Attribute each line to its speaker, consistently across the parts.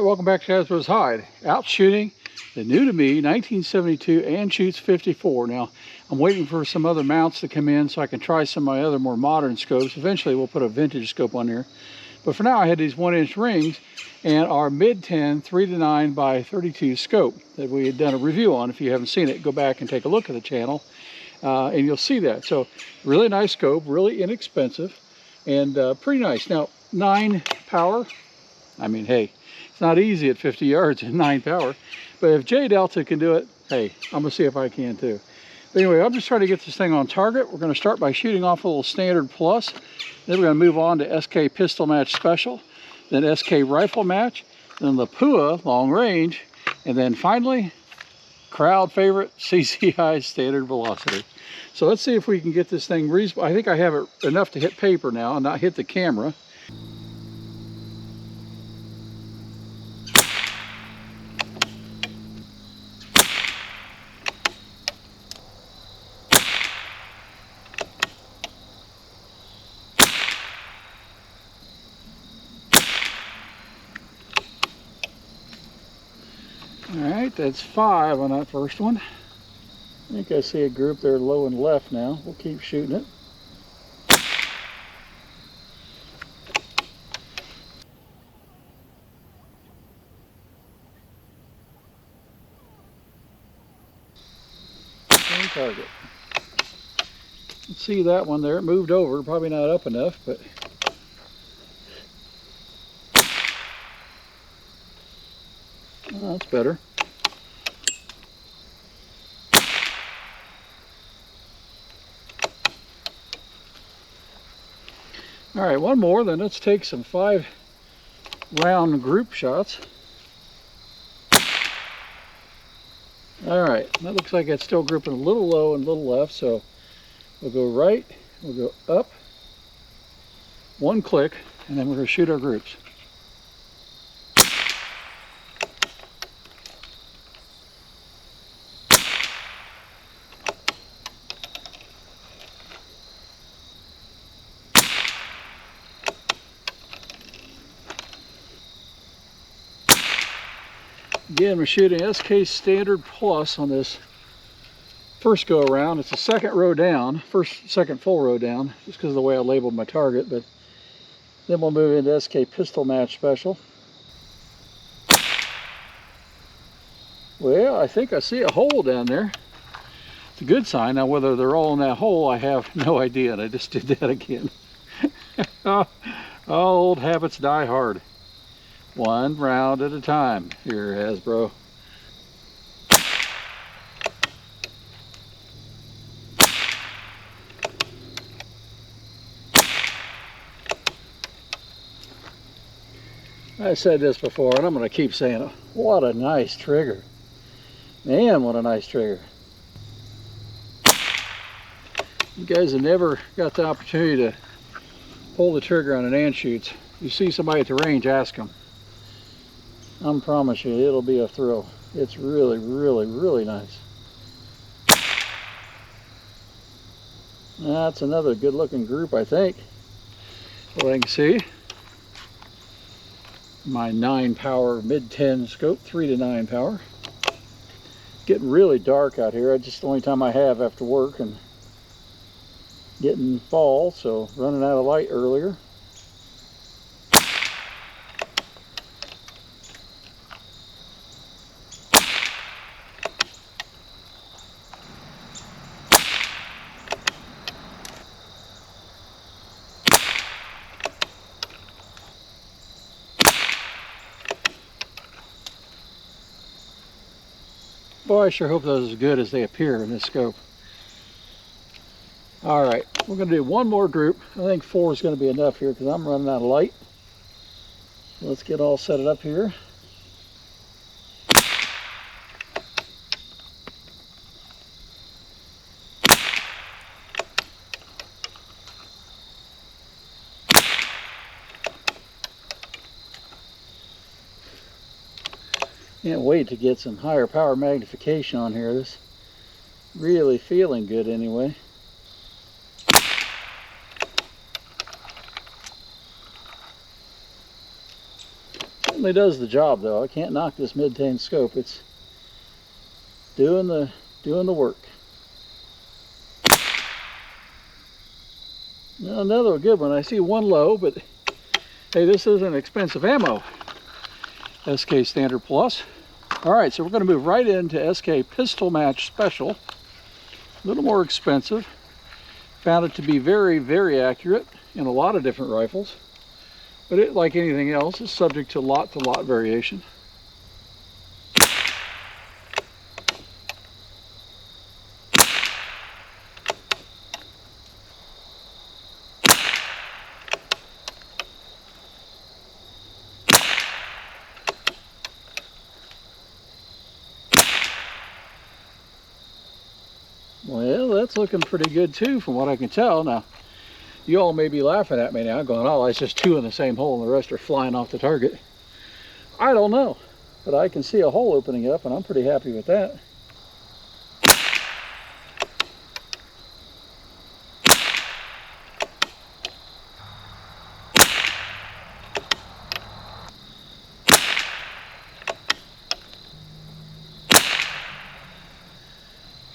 Speaker 1: welcome back to Hasbro's Hide. Out shooting the new to me 1972 Anschutz 54. Now, I'm waiting for some other mounts to come in so I can try some of my other more modern scopes. Eventually, we'll put a vintage scope on here. But for now, I had these 1-inch rings and our Midten 3x9x32 scope that we had done a review on. If you haven't seen it, go back and take a look at the channel and you'll see that. So, really nice scope, really inexpensive, and pretty nice. Now, 9 power. I mean, hey, it's not easy at 50 yards and 9 power, but if J Delta can do it, hey, I'm gonna see if I can too. But anyway, I'm just trying to get this thing on target. We're gonna start by shooting off a little Standard Plus. Then we're gonna move on to SK Pistol Match Special, then SK Rifle Match, then Lapua Long Range, and then finally, crowd favorite, CCI Standard Velocity. So let's see if we can get this thing reasonable. I think I have it enough to hit paper now and not hit the camera. Alright, that's 5 on that first one. I think I see a group there low and left now. We'll keep shooting it. Same target. Let's see that one there. It moved over, probably not up enough, but oh, that's better. All right, one more, then let's take some 5-round group shots. All right, that looks like it's still grouping a little low and a little left, so we'll go right, we'll go up, one click, and then we're gonna shoot our groups. Again, we're shooting SK Standard Plus on this first go around. It's the second row down, second full row down, just because of the way I labeled my target. But then we'll move into SK Pistol Match Special. Well, I think I see a hole down there. It's a good sign. Now, whether they're all in that hole, I have no idea, and I just did that again. Old habits die hard. One round at a time here, Hasbro. I said this before, and I'm going to keep saying it. What a nice trigger. Man, what a nice trigger. You guys have never got the opportunity to pull the trigger on an Anschutz. You see somebody at the range, ask them. I promise you, it'll be a thrill. It's really, really, really nice. That's another good looking group, I think. What I can see. My 9 power Midten scope, 3 to 9 power. Getting really dark out here. Just the only time I have after work, and getting fall, so running out of light earlier. Boy, I sure hope those are as good as they appear in this scope. All right, we're going to do one more group. I think 4 is going to be enough here because I'm running out of light. Let's get all set it up here. Can't wait to get some higher power magnification on here. This really feeling good anyway. Certainly does the job though. I can't knock this Midten scope. It's doing the work. Now another good one. I see one low, but hey, this isn't expensive ammo. SK Standard Plus. All right, so we're going to move right into SK Pistol Match Special. A little more expensive. Found it to be very, very accurate in a lot of different rifles. But it, like anything else, is subject to lot variation. Well, that's looking pretty good too, from what I can tell. Now, you all may be laughing at me now, going, oh, it's just two in the same hole and the rest are flying off the target. I don't know, but I can see a hole opening up and I'm pretty happy with that.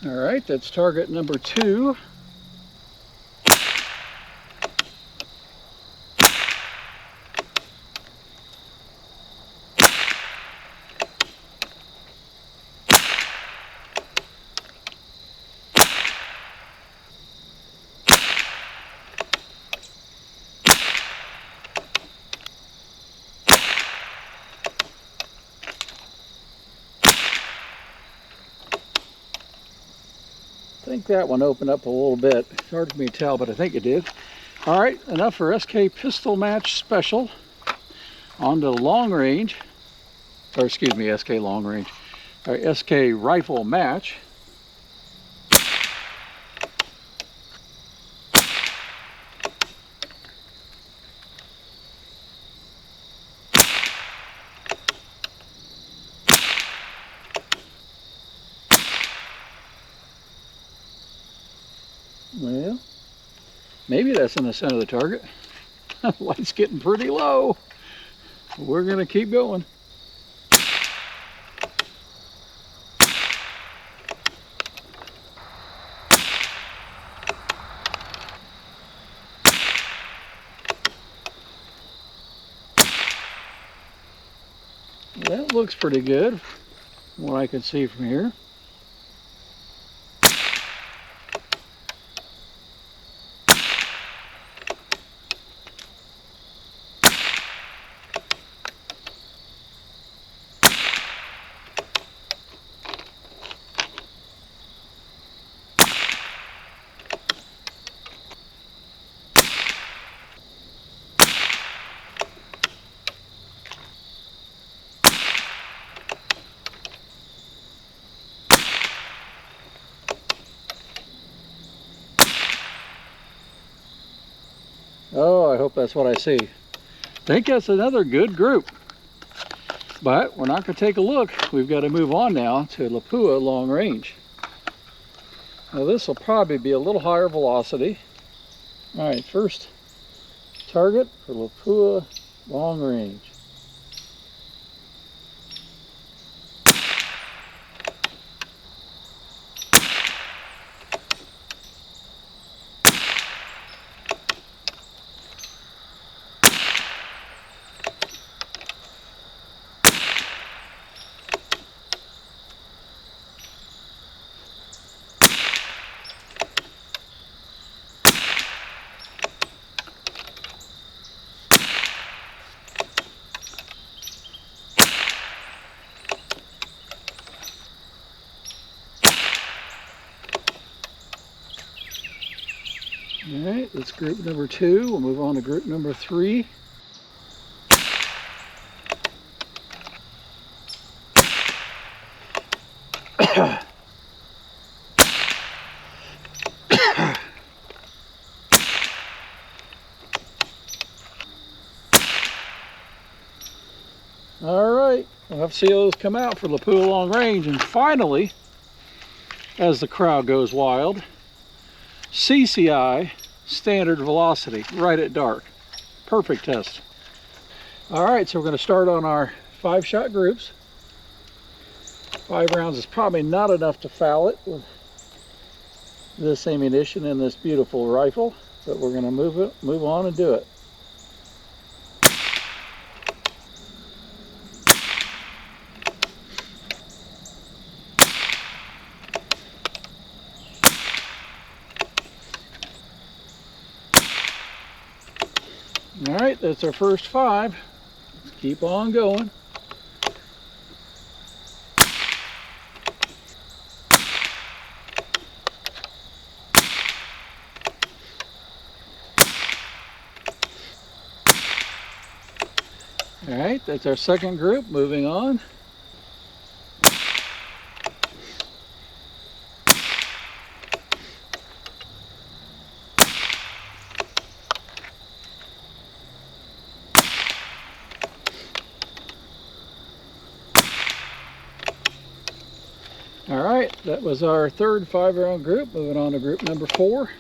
Speaker 1: All right, that's target number 2. I think that one opened up a little bit. It's hard for me to tell, but I think it did. All right, enough for SK Pistol Match Special. On to Long Range, or excuse me, SK Long Range. All right, SK Rifle Match. Well, maybe that's in the center of the target. Light's getting pretty low. We're gonna keep going. That looks pretty good, from what I can see from here. Oh, I hope that's what I see. I think that's another good group. But we're not going to take a look. We've got to move on now to Lapua Long Range. Now this will probably be a little higher velocity. All right, first target for Lapua Long Range. All right, that's group number 2. We'll move on to group number 3. All right, we'll have to see those come out for Lapua Long Range. And finally, as the crowd goes wild, CCI Standard Velocity right at dark. Perfect test. All right, so we're going to start on our 5-shot groups. 5 rounds is probably not enough to foul it with this ammunition in this beautiful rifle, but we're going to move on and do it. All right, that's our first 5. Let's keep on going. All right, that's our second group. Moving on. All right, that was our third 5-round group. Moving on to group number 4.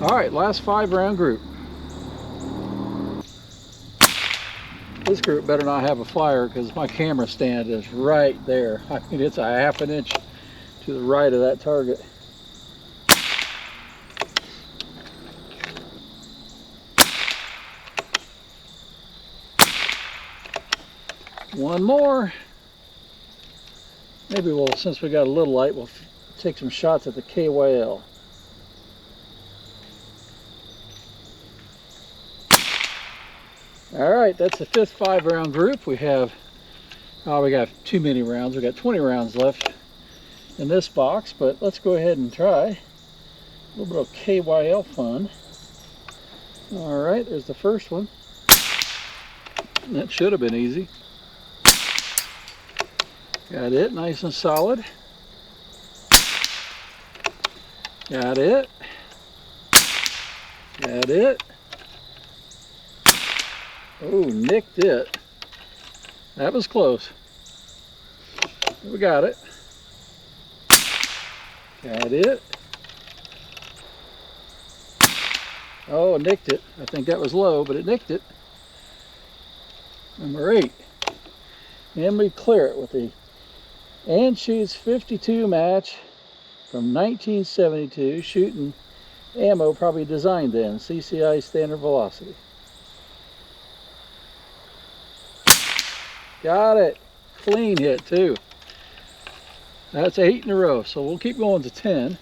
Speaker 1: All right, last 5-round group. This group better not have a flyer because my camera stand is right there. I mean, it's a ½ an inch to the right of that target. One more. Maybe we'll, since we got a little light, we'll take some shots at the KYL. All right, that's the 5th 5-round group. We have, we got too many rounds. We got 20 rounds left in this box, but let's go ahead and try a little bit of KYL fun. All right, there's the first one. That should have been easy. Got it, nice and solid. Got it. Got it. Oh, nicked it. That was close. We got it. Got it. Oh, nicked it. I think that was low, but it nicked it. Number 8. And we clear it with the Anschutz 52 match from 1972, shooting ammo probably designed then, CCI Standard velocity. Got it. Clean hit too. That's 8 in a row, so we'll keep going to 10.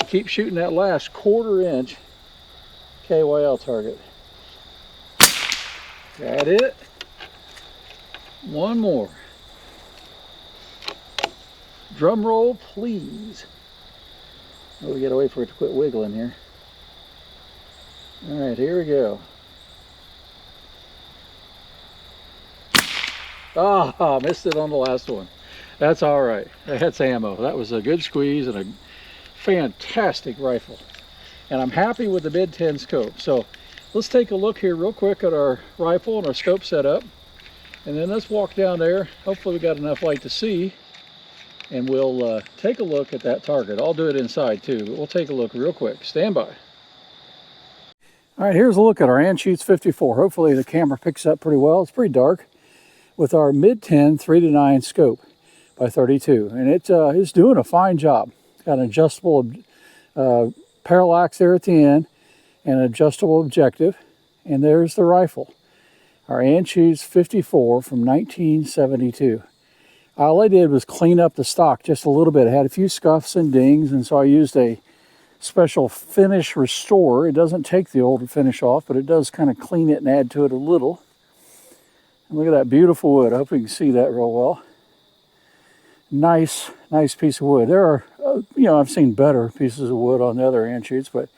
Speaker 1: Keep shooting that last 1/4 inch KYL target. Got it. One more. Drum roll, please. Oh, we gotta wait for it to quit wiggling here. All right, here we go. Ah, missed it on the last one. That's all right. That's ammo. That was a good squeeze and a fantastic rifle. And I'm happy with the Midten scope. So let's take a look here real quick at our rifle and our scope setup. And then let's walk down there. Hopefully we got enough light to see. And we'll take a look at that target. I'll do it inside too, but we'll take a look real quick. Stand by. All right, here's a look at our Anschutz 54. Hopefully the camera picks up pretty well. It's pretty dark. With our Midten 3x9 scope by 32, and it's doing a fine job. Got an adjustable parallax there at the end, and an adjustable objective, and there's the rifle, our Anschutz 54 from 1972. All I did was clean up the stock just a little bit. It had a few scuffs and dings, and so I used a special finish restorer. It doesn't take the old finish off, but it does kind of clean it and add to it a little. Look at that beautiful wood. I hope you can see that real well. Nice piece of wood. There are, I've seen better pieces of wood on the other Anschutz, but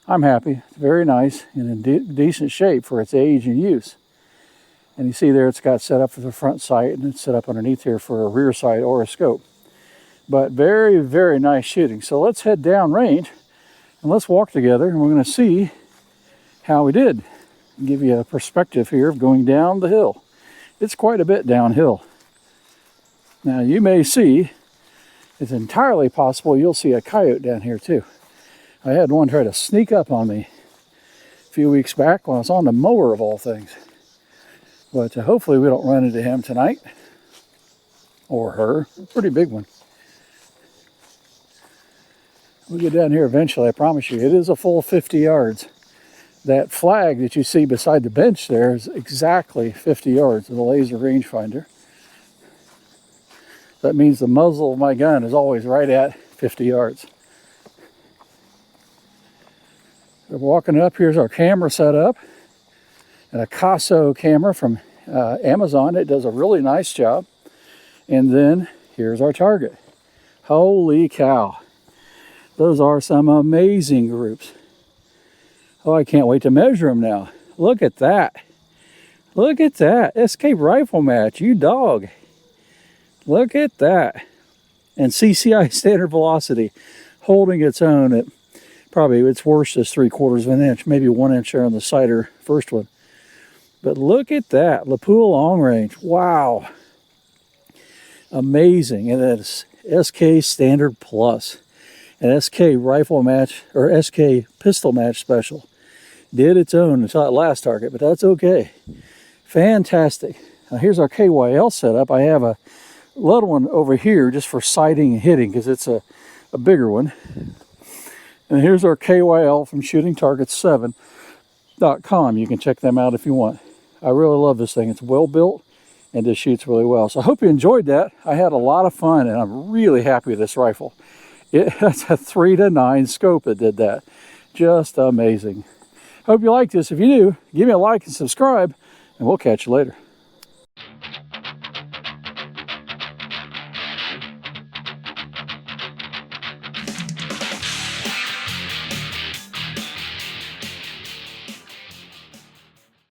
Speaker 1: I'm happy. It's very nice and in decent shape for its age and use. And you see there it's got set up for the front sight, and it's set up underneath here for a rear sight or a scope. But very, very nice shooting. So let's head down range and let's walk together, and we're going to see how we did. Give you a perspective here of going down the hill. It's quite a bit downhill. Now you may see, it's entirely possible you'll see a coyote down here too. I had one try to sneak up on me a few weeks back when I was on the mower of all things. But hopefully we don't run into him tonight. Or her. A pretty big one. We'll get down here eventually, I promise you. It is a full 50 yards. That flag that you see beside the bench there is exactly 50 yards of the laser rangefinder. That means the muzzle of my gun is always right at 50 yards. We're walking up. Here's our camera set up. And a Casso camera from Amazon. It does a really nice job. And then here's our target. Holy cow. Those are some amazing groups. Oh, I can't wait to measure them now. Look at that. Look at that. SK rifle match, you dog. Look at that. And CCI Standard velocity holding its own at probably its worst is 3/4 of an inch, maybe 1 inch there on the cider first one. But look at that. Lapua Long Range. Wow. Amazing. And it's SK Standard Plus. An SK rifle match, or SK pistol match special. Did its own until that last target, but that's okay. Fantastic. Now here's our KYL setup. I have a little one over here just for sighting and hitting because it's a bigger one. And here's our KYL from shootingtargets7.com. You can check them out if you want. I really love this thing. It's well built and just shoots really well. So I hope you enjoyed that. I had a lot of fun and I'm really happy with this rifle. That's a 3x9 scope that did that. Just amazing. Hope you like this. If you do, give me a like and subscribe, and we'll catch you later.